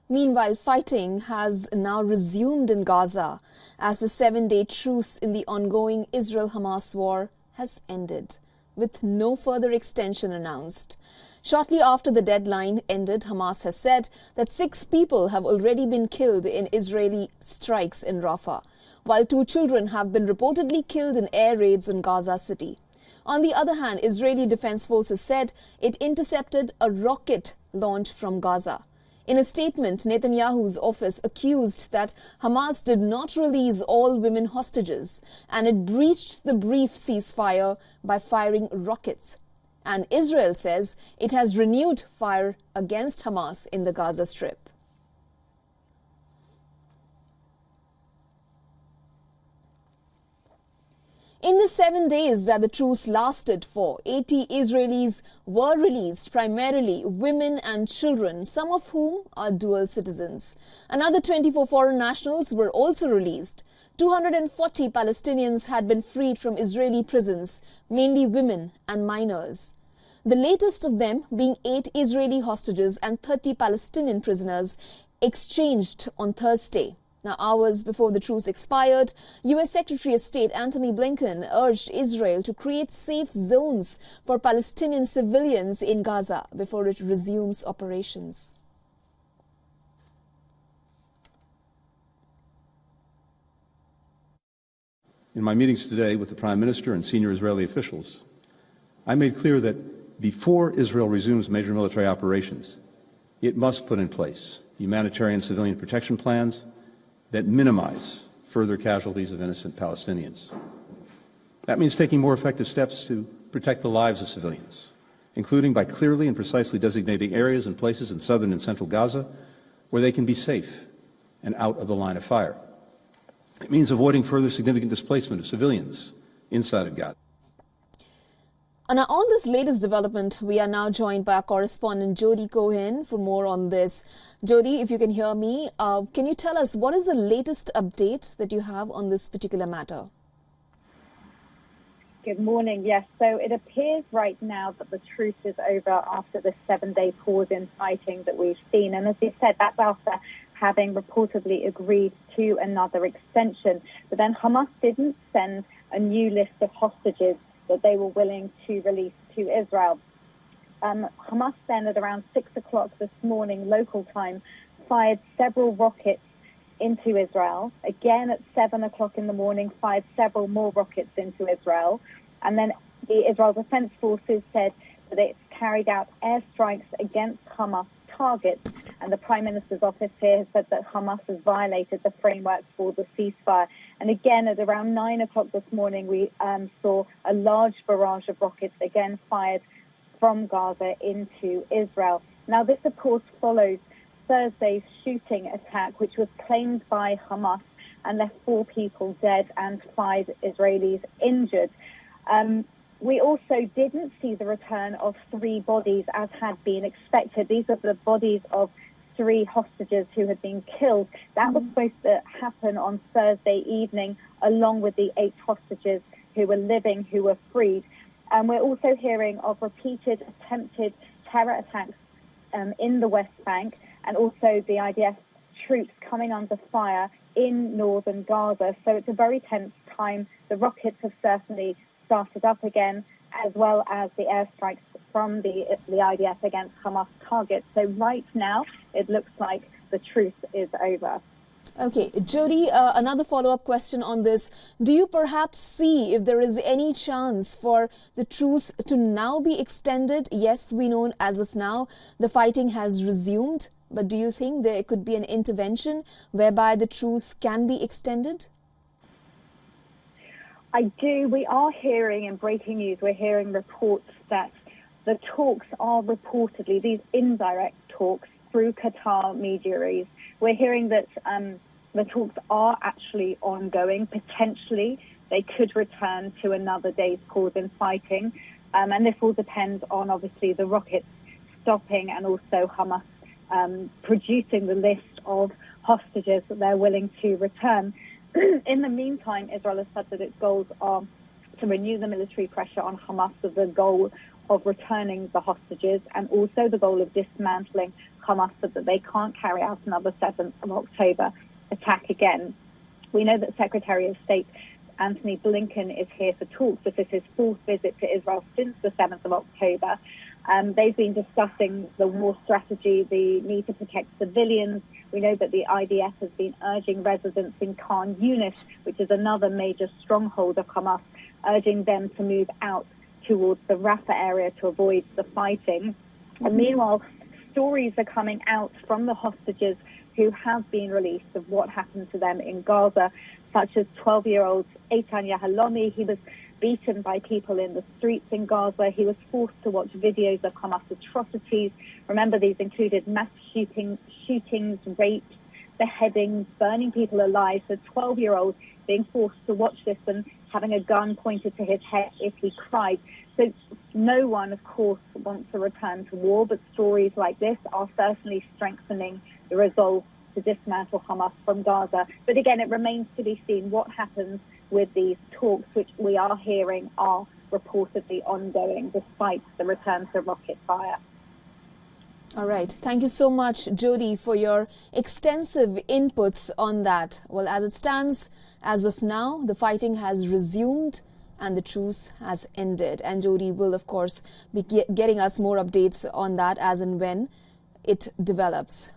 Meanwhile, fighting has now resumed in Gaza as the 7-day truce in the ongoing Israel-Hamas war has ended, with no further extension announced. Shortly after the deadline ended, Hamas has said that 6 people have already been killed in Israeli strikes in Rafah, while 2 children have been reportedly killed in air raids in Gaza City. On the other hand, Israeli Defense Forces said it intercepted a rocket launch from Gaza. In a statement, Netanyahu's office accused that Hamas did not release all women hostages and it breached the brief ceasefire by firing rockets. And Israel says it has renewed fire against Hamas in the Gaza Strip. In the 7 days that the truce lasted for, 80 Israelis were released, primarily women and children, some of whom are dual citizens. Another 24 foreign nationals were also released. 240 Palestinians had been freed from Israeli prisons, mainly women and minors. The latest of them being 8 Israeli hostages and 30 Palestinian prisoners exchanged on Thursday. Now, hours before the truce expired, U.S. Secretary of State Antony Blinken urged Israel to create safe zones for Palestinian civilians in Gaza before it resumes operations. In my meetings today with the Prime Minister and senior Israeli officials, I made clear that before Israel resumes major military operations, it must put in place humanitarian civilian protection plans that minimize further casualties of innocent Palestinians. That means taking more effective steps to protect the lives of civilians, including by clearly and precisely designating areas and places in southern and central Gaza where they can be safe and out of the line of fire. It means avoiding further significant displacement of civilians inside of Gaza. And on this latest development, we are now joined by our correspondent Jody Cohen for more on this. Jody, if you can hear me, can you tell us what is the latest update that you have on this particular matter? Good morning. Yes, so it appears right now that the truce is over after the 7-day pause in fighting that we've seen. And as you said, that's after having reportedly agreed to another extension. But then Hamas didn't send a new list of hostages that they were willing to release to Israel. Hamas then at around 6 o'clock this morning, local time, fired several rockets into Israel. Again at 7 o'clock in the morning, fired several more rockets into Israel. And then the Israel Defense Forces said that it's carried out airstrikes against Hamas targets. And the Prime Minister's office here has said that Hamas has violated the framework for the ceasefire. And again, at around 9 o'clock this morning, we saw a large barrage of rockets again fired from Gaza into Israel. Now, this, of course, follows Thursday's shooting attack, which was claimed by Hamas and left 4 people dead and 5 Israelis injured. We also didn't see the return of 3 bodies as had been expected. These are the bodies of 3 hostages who had been killed. That was supposed to happen on Thursday evening, along with the 8 hostages who were living, who were freed. And we're also hearing of repeated attempted terror attacks in the West Bank, and also the IDF troops coming under fire in northern Gaza. So it's a very tense time. The rockets have certainly started up again, as well as the airstrikes from the IDF against Hamas targets. So right now, it looks like the truce is over. Okay, Jody, another follow-up question on this. Do you perhaps see if there is any chance for the truce to now be extended? Yes, we know as of now the fighting has resumed, but do you think there could be an intervention whereby the truce can be extended? I do. We are hearing in breaking news, we're hearing reports that the talks are reportedly, these indirect talks through Qatar mediaries, we're hearing that the talks are actually ongoing. Potentially, they could return to another day's pause in fighting. And this will depend on, obviously, the rockets stopping and also Hamas producing the list of hostages that they're willing to return. In the meantime, Israel has said that its goals are to renew the military pressure on Hamas, with the goal of returning the hostages and also the goal of dismantling Hamas so that they can't carry out another 7th of October attack again. We know that Secretary of State Antony Blinken is here for talks. This is his 4th visit to Israel since the 7th of October. They've been discussing the war strategy, the need to protect civilians. We know that the IDF has been urging residents in Khan Yunis, which is another major stronghold of Hamas, urging them to move out towards the Rafah area to avoid the fighting. And meanwhile, stories are coming out from the hostages who have been released of what happened to them in Gaza, such as 12-year-old Eitan Yahalomi. He was beaten by people in the streets in Gaza. He was forced to watch videos of Hamas atrocities. Remember, these included mass shootings, rapes, beheadings, burning people alive. So 12-year-old being forced to watch this and having a gun pointed to his head if he cried. So no one, of course, wants to return to war, but stories like this are certainly strengthening the resolve to dismantle Hamas from Gaza. But again, it remains to be seen what happens with these talks, which we are hearing are reportedly ongoing despite the return to rocket fire. All right. Thank you so much, Jody, for your extensive inputs on that. Well, as it stands, as of now, the fighting has resumed and the truce has ended. And Jody will, of course, be getting us more updates on that as and when it develops.